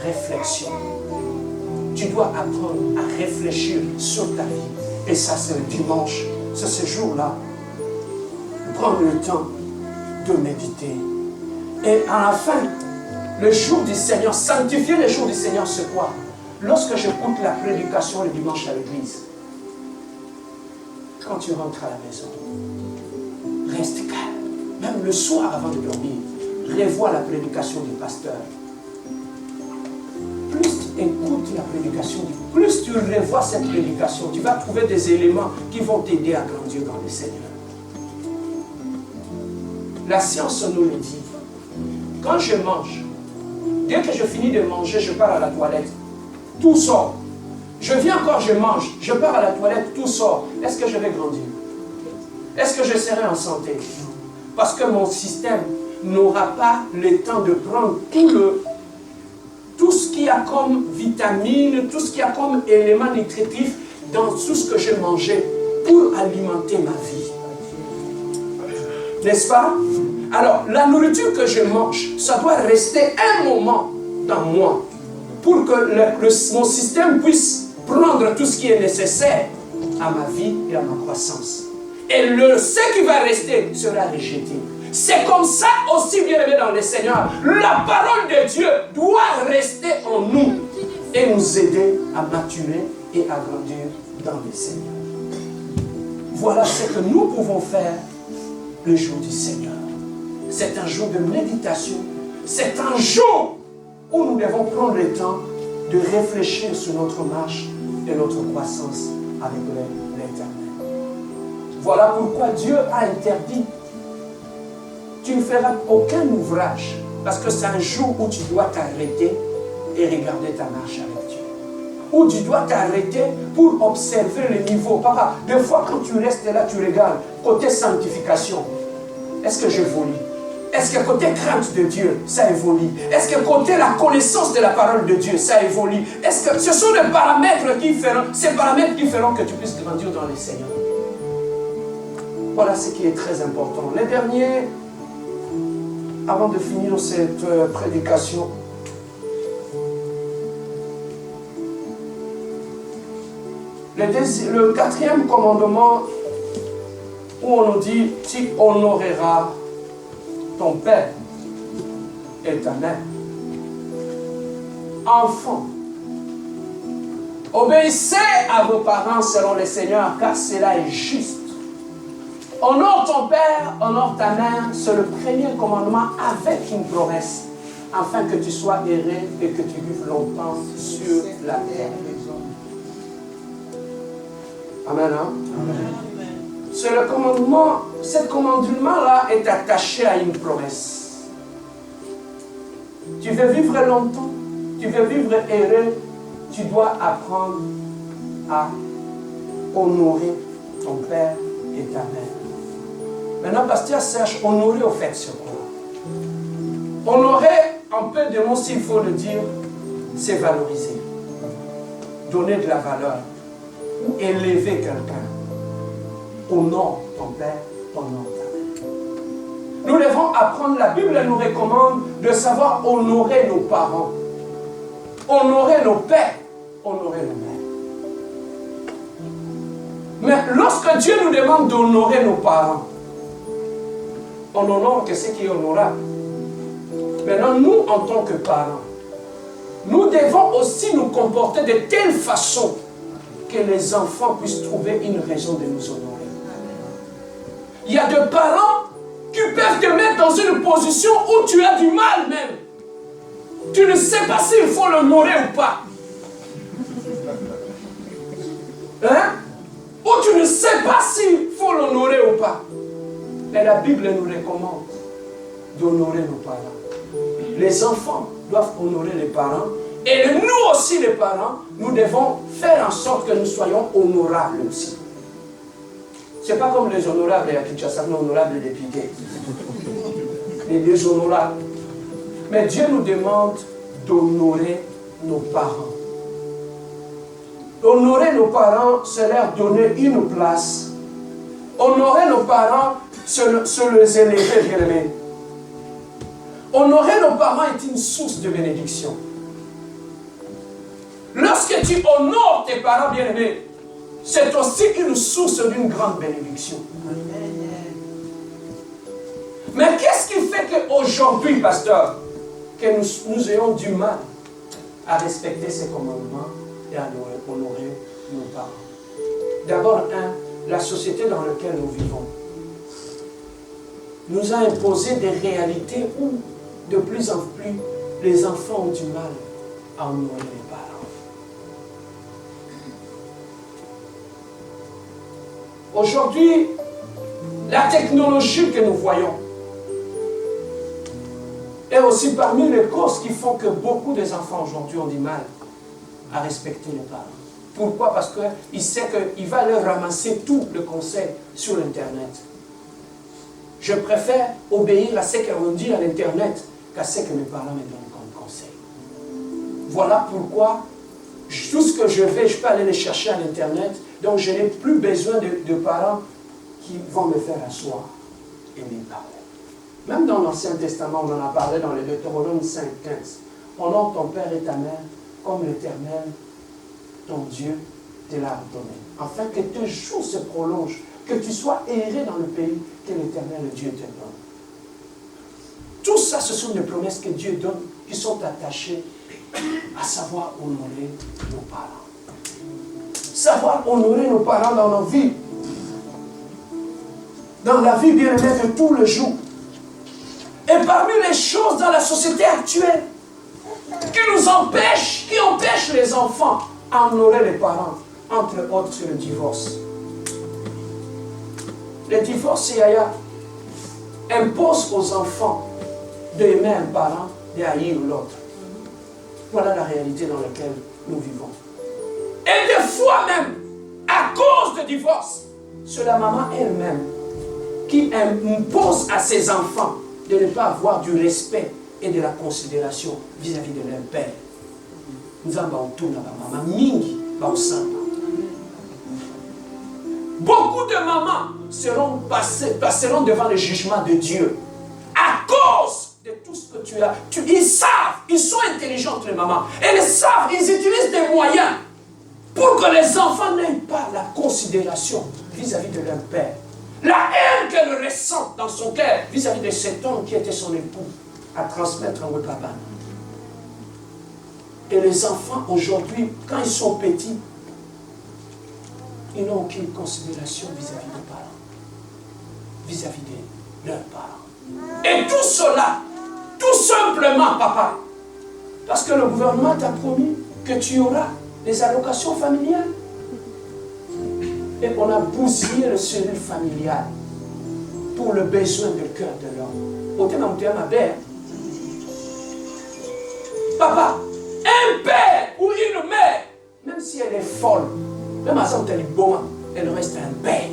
réflexion. Tu dois apprendre à réfléchir sur ta vie. Et ça, c'est le dimanche. C'est ce jour-là. Prendre le temps de méditer. Et à la fin, le jour du Seigneur, sanctifier le jour du Seigneur, c'est quoi? Lorsque j'écoute la prédication le dimanche à l'église, quand tu rentres à la maison, reste calme. Même le soir avant de dormir, revois la prédication du pasteur. Plus tu écoutes la prédication, plus tu revois cette prédication, tu vas trouver des éléments qui vont t'aider à grandir dans le Seigneur. La science nous le dit. Quand je mange, dès que je finis de manger, je pars à la toilette. Tout sort. Je viens encore, je mange. Je pars à la toilette, tout sort. Est-ce que je vais grandir? Est-ce que je serai en santé? Parce que mon système n'aura pas le temps de prendre tout ce qui a comme vitamine, tout ce qui a comme élément nutritif dans tout ce que j'ai mangé pour alimenter ma vie. N'est-ce pas? Alors, la nourriture que je mange, ça doit rester un moment dans moi pour que mon système puisse prendre tout ce qui est nécessaire à ma vie et à ma croissance. Et ce qui va rester sera rejeté. C'est comme ça aussi, bien aimé dans le Seigneur. La parole de Dieu doit rester en nous et nous aider à maturer et à grandir dans le Seigneur. Voilà ce que nous pouvons faire le jour du Seigneur. C'est un jour de méditation. C'est un jour où nous devons prendre le temps de réfléchir sur notre marche et notre croissance avec l'Éternel. Voilà pourquoi Dieu a interdit. Tu ne feras aucun ouvrage parce que c'est un jour où tu dois t'arrêter et regarder ta marche avec Dieu. Où tu dois t'arrêter pour observer le niveau. Papa, des fois quand tu restes là, tu regardes côté sanctification. Est-ce que j'évolue? Est-ce que côté crainte de Dieu, ça évolue? Est-ce que côté la connaissance de la parole de Dieu, ça évolue? Est-ce que ce sont des paramètres qui feront, ces paramètres qui feront que tu puisses grandir dans le Seigneur? Voilà ce qui est très important. Les derniers, avant de finir cette prédication, le quatrième commandement où on nous dit « Tu honoreras ton père et ta mère. » Enfants, obéissez à vos parents selon le Seigneur, car cela est juste. Honore ton père, honore ta mère, c'est le premier commandement avec une promesse, afin que tu sois heureux et que tu vives longtemps sur la terre. Amen, hein? Amen. C'est le commandement, ce commandement-là est attaché à une promesse. Tu veux vivre longtemps, tu veux vivre heureux, tu dois apprendre à honorer ton père et ta mère. Maintenant, pasteur Serge, honorer au fait c'est quoi? Honorer, en peu de mots, s'il faut le dire, c'est valoriser. Donner de la valeur. Élever quelqu'un. Honore ton père, honore ta mère. Nous devons apprendre, la Bible nous recommande de savoir honorer nos parents. Honorer nos pères, honorer nos mères. Mais lorsque Dieu nous demande d'honorer nos parents, on honore que ce qui est honorable. Maintenant, nous, en tant que parents, nous devons aussi nous comporter de telle façon que les enfants puissent trouver une raison de nous honorer. Il y a des parents qui peuvent te mettre dans une position où tu as du mal même. Tu ne sais pas s'il faut l'honorer ou pas. Hein? Ou tu ne sais pas s'il faut l'honorer ou pas. Mais la Bible nous recommande d'honorer nos parents. Les enfants doivent honorer les parents. Et nous aussi, les parents, nous devons faire en sorte que nous soyons honorables aussi. Ce n'est pas comme les honorables à Kinshasa, les honorables des piquets. Les déshonorables. Mais Dieu nous demande d'honorer nos parents. Honorer nos parents, c'est leur donner une place. Honorer nos parents, c'est les élever, bien aimés. Honorer nos parents est une source de bénédiction. tu honores tes parents bien-aimés, c'est aussi une source d'une grande bénédiction. Mais qu'est-ce qui fait qu'aujourd'hui, pasteur, que nous ayons du mal à respecter ces commandements et à honorer nos parents? D'abord, la société dans laquelle nous vivons nous a imposé des réalités où, de plus en plus, les enfants ont du mal à honorer les parents. Aujourd'hui, la technologie que nous voyons est aussi parmi les causes qui font que beaucoup des enfants aujourd'hui ont du mal à respecter les parents. Pourquoi? Parce qu'il sait qu'il va leur ramasser tout le conseil sur l'Internet. Je préfère obéir à ce qu'on dit à l'Internet qu'à ce que mes parents me donnent comme conseil. Voilà pourquoi tout ce que je peux aller les chercher à l'Internet. Donc je n'ai plus besoin de parents qui vont me faire asseoir et me parler. Même dans l'Ancien Testament, on en a parlé dans le Deutéronome 5:15. Honore ton père et ta mère comme l'Éternel, ton Dieu, te l'a ordonné. Afin que tes jours se prolongent, que tu sois erré dans le pays que l'Éternel, le Dieu, te donne. Tout ça, ce sont des promesses que Dieu donne qui sont attachées à savoir honorer nos parents. Savoir honorer nos parents dans nos vies. Dans la vie bien-aimée de tous les jours. Et parmi les choses dans la société actuelle qui empêchent les enfants à honorer les parents, entre autres c'est le divorce. Le divorce, Yaya, impose aux enfants d'aimer un parent et haïr l'autre. Voilà la réalité dans laquelle nous vivons. Et des fois même, à cause de divorce, c'est la maman elle-même qui impose à ses enfants de ne pas avoir du respect et de la considération vis-à-vis de leur père. Nous avons tout là, maman mingi, beaucoup de mamans passeront devant le jugement de Dieu à cause de tout ce que tu as. Ils savent, ils sont intelligents les mamans. Et ils savent, ils utilisent des moyens pour que les enfants n'aient pas la considération vis-à-vis de leur père. La haine qu'elle ressent dans son cœur vis-à-vis de cet homme qui était son époux à transmettre à votre papa. Et les enfants aujourd'hui, quand ils sont petits, ils n'ont aucune considération vis-à-vis des parents, vis-à-vis de leurs parents. Et tout cela, tout simplement, papa, parce que le gouvernement t'a promis que tu auras des allocations familiales. Et on a bousillé le cellule familial pour le besoin du cœur de l'homme. Au terme de ma mère, papa, un père ou une mère, même si elle est folle, même à son bon, elle reste un père.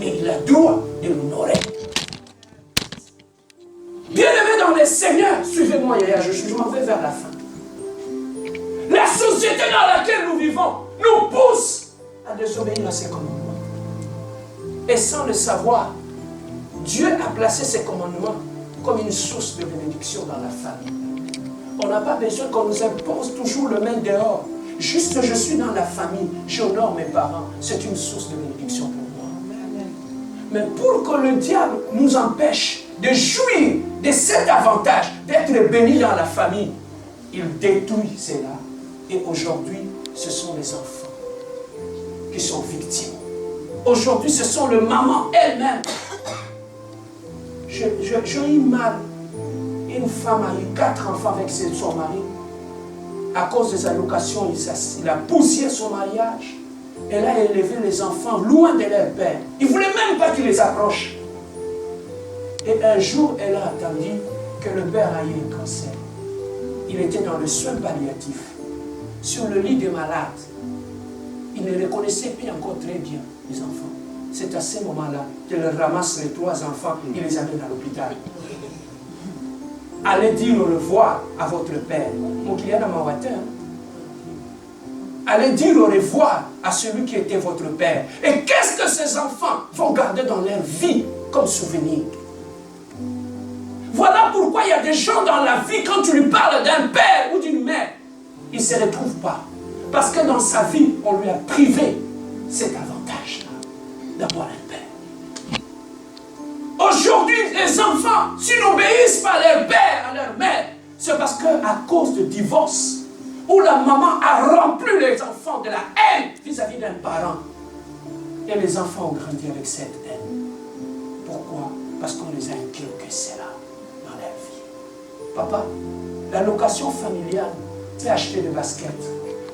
Et il a le droit de l'honorer. Bien-aimés dans le Seigneur, suivez-moi, Yaya, je m'en vais vers la fin. La société dans laquelle nous vivons nous pousse à désobéir à ses commandements. Et sans le savoir, Dieu a placé ses commandements comme une source de bénédiction dans la famille. On n'a pas besoin qu'on nous impose toujours le main dehors. Juste je suis dans la famille, j'honore mes parents. C'est une source de bénédiction pour moi. Mais pour que le diable nous empêche de jouir de cet avantage, d'être bénis dans la famille, il détruit cela. Et aujourd'hui, ce sont les enfants qui sont victimes. Aujourd'hui, ce sont les mamans elles-mêmes. J'ai eu mal. Une femme a eu 4 enfants avec son mari. À cause des allocations, il a poussé son mariage. Elle a élevé les enfants loin de leur père. Il ne voulait même pas qu'ils les approchent. Et un jour, elle a attendu que le père a eu un cancer. Il était dans le soin palliatif, sur le lit des malades. Il ne reconnaissait plus encore très bien les enfants. C'est à ce moment-là qu'elle ramasse les 3 enfants et les amène à l'hôpital. Allez dire au revoir à votre père. Mon client a mawatin. Allez dire au revoir à celui qui était votre père. Et qu'est-ce que ces enfants vont garder dans leur vie comme souvenir? Voilà pourquoi il y a des gens dans la vie, quand tu lui parles d'un père ou d'une mère, ils ne se retrouvent pas. Parce que dans sa vie, on lui a privé cet avantage-là d'avoir un père. Aujourd'hui, les enfants, s'ils n'obéissent pas à leur père, à leur mère, c'est parce qu'à cause de divorce, où la maman a rempli les enfants de la haine vis-à-vis d'un parent. Et les enfants ont grandi avec cette haine. Pourquoi? Parce qu'on les a inculqué cela dans leur vie. Papa, la location familiale peut acheter des baskets,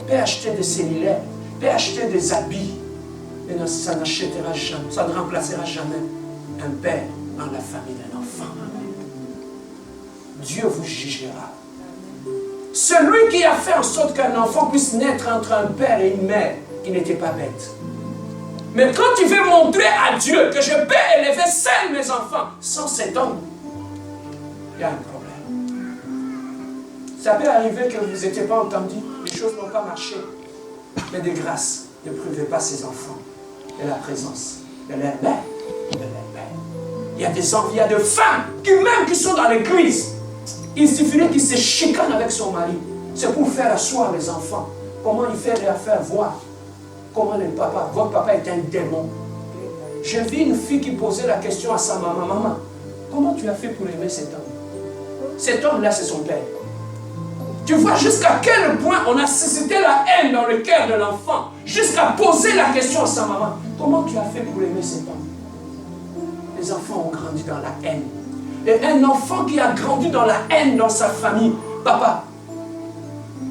peut acheter des cellulaires, peut acheter des habits. Mais non, ça n'achètera jamais, ça ne remplacera jamais un père dans la famille d'un enfant. Dieu vous jugera. Celui qui a fait en sorte qu'un enfant puisse naître entre un père et une mère, il n'était pas bête. Mais quand tu veux montrer à Dieu que je peux élever seul mes enfants sans cet homme, il y a un problème. Ça peut arriver que vous n'étiez pas entendu, les choses n'ont pas marché. Mais de grâce, ne privez pas ces enfants de la présence de leur mère ou de leur père. Il y a des hommes, il y a des femmes qui sont dans l'église. Il suffirait qu'il se chicane avec son mari. C'est pour faire asseoir les enfants. Comment il fait leur faire voir comment votre papa est un démon. J'ai vu une fille qui posait la question à sa maman. Maman, comment tu as fait pour aimer cet homme? Cet homme-là, c'est son père. Tu vois jusqu'à quel point on a suscité la haine dans le cœur de l'enfant, jusqu'à poser la question à sa maman. Comment tu as fait pour aimer cet homme? Les enfants ont grandi dans la haine. Et un enfant qui a grandi dans la haine dans sa famille, papa,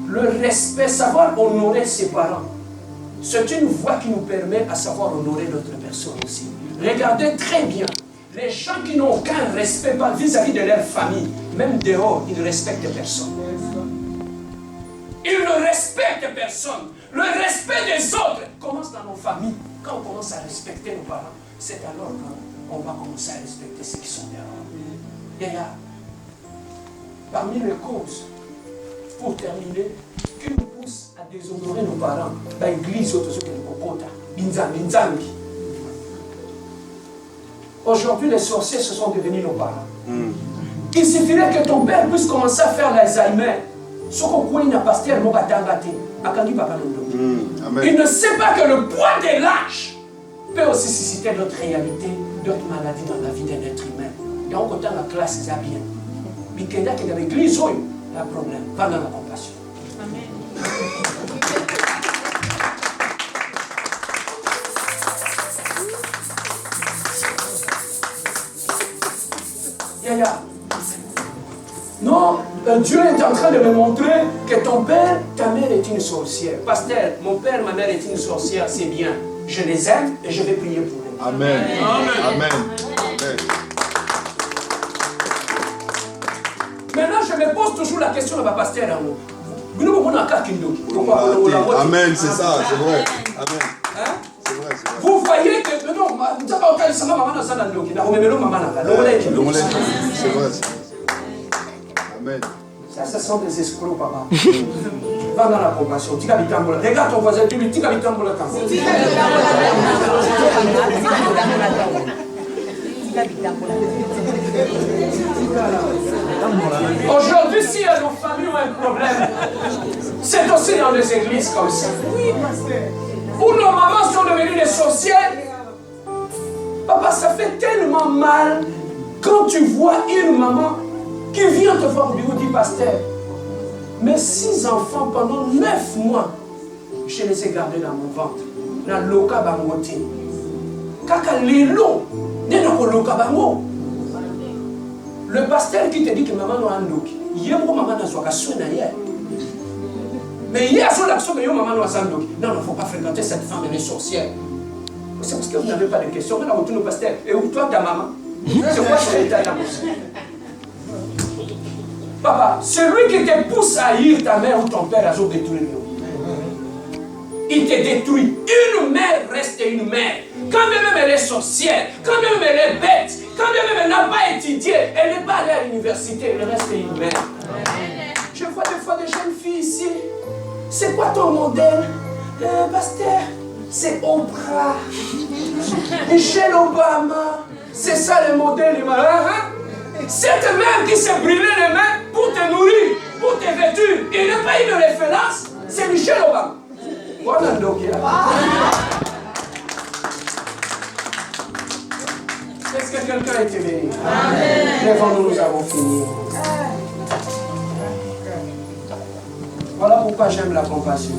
le respect, savoir honorer ses parents, c'est une voie qui nous permet à savoir honorer notre personne aussi. Regardez très bien, les gens qui n'ont aucun respect vis-à-vis de leur famille, même dehors, ils ne respectent personne. Ils ne respectent personne. Le respect des autres commence dans nos familles. Quand on commence à respecter nos parents, c'est alors qu'on va commencer à respecter ceux qui sont dehors. Et là, parmi les causes, pour terminer, qui nous poussent à déshonorer nos parents, l'église, aujourd'hui, les sorciers, ce sont devenus nos parents. Il suffirait que ton père puisse commencer à faire l'Alzheimer. Il ne sait pas que le poids de l'âge peut aussi susciter d'autres réalités, d'autres maladies dans la vie d'un être humain. Et on compte la classe, ça bien. Mais qu'il y a dans l'église, il y a un problème. Pas dans la compassion. Yaya. Non, Dieu est en train de me montrer que ton père, ta mère est une sorcière. Pasteur, mon père, ma mère est une sorcière, c'est bien. Je les aime et je vais prier pour eux. Amen. Amen. Amen. Maintenant, je me pose toujours la question de ma pasteur. Amen, c'est ça, c'est vrai. Amen. Hein? C'est vrai. Vous voyez que non, c'est vrai. Amen. Ça sont des escrocs, papa. Va dans la compassion. Regarde ton voisin, tu lui dis qu'habitant pour le camp. Aujourd'hui, si nos familles ont un problème, c'est aussi dans les églises comme ça. Où nos mamans sont devenues des sorcières. Papa, ça fait tellement mal quand tu vois une maman qui vient te voir au bureau du pasteur. Mes 6 enfants, pendant 9 mois, je les ai gardés dans mon ventre. Dans l'oka bangote. Kaka lelo, nena loka bango. Le pasteur qui te dit que maman n'a un look, il y a un maman n'a pas de hier. Mais il y a son action que maman n'a pas de look. Non, il ne faut pas fréquenter cette femme, elle est sorcière. C'est parce que vous n'avez pas de questions. Maintenant, retourne au pasteur. Et où toi, ta maman? C'est quoi son état d'âme? Papa, celui qui te pousse à haïr ta mère ou ton père a détruit nous. Il te détruit. Une mère reste une mère. Quand même elle est sorcière, quand même elle est bête, quand même elle n'a pas étudié, elle n'est pas allée à l'université, elle reste une mère. Je vois des fois des jeunes filles ici. C'est quoi ton modèle? Pasteur, c'est Oprah, Michelle Obama. C'est ça le modèle du malheur. Cette mère qui s'est brûlée les mains pour te nourrir, pour te vêtir, il n'est pas une référence, c'est Michelle Obama. a été béni. Lèvons-nous, nous avons fini. Voilà pourquoi j'aime la compassion.